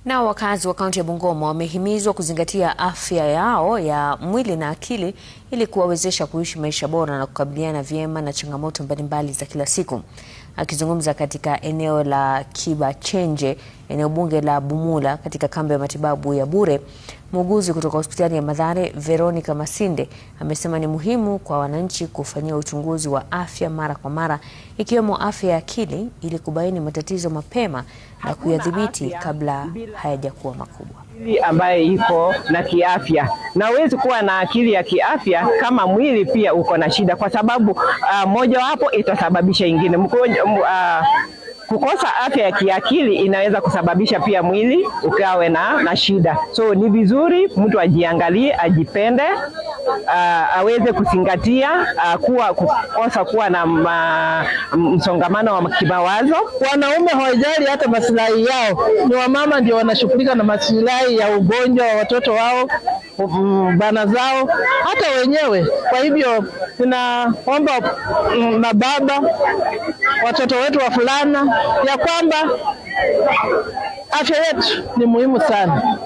Na wakazi wa kaunti ya Bungoma wamehimizwa kuzingatia afya yao ya mwili na akili ili kuwawezesha kuishi maisha bora na kukabiliana vyema na changamoto mbalimbali za kila siku. Akizungumza katika eneo la Kibachenje, eneo bunge la Bumula katika kambi ya matibabu ya bure, muuguzi kutoka hospitali ya Mathare Veronica Masinde amesema ni muhimu kwa wananchi kufanyia uchunguzi wa afya mara kwa mara, ikiwemo afya ya akili ili kubaini matatizo mapema na kuyadhibiti kabla hayajakuwa makubwa. Ambaye iko na kiafya, na huwezi kuwa na akili ya kiafya kama mwili pia uko na shida, kwa sababu moja wapo itasababisha ingine. Kukosa afya ya kiakili inaweza kusababisha pia mwili ukawe na shida. So ni vizuri mtu ajiangalie, ajipende, aweze kuzingatia kukosa na msongamano wa kimawazo. Wanaume hawajali hata maslahi yao, ni wamama ndio wanashughulika na maslahi ya ugonjwa wa watoto wao, bana zao, hata wenyewe. Kwa hivyo tunaomba mababa, watoto wetu wa fulana, ya kwamba afya yetu ni muhimu sana.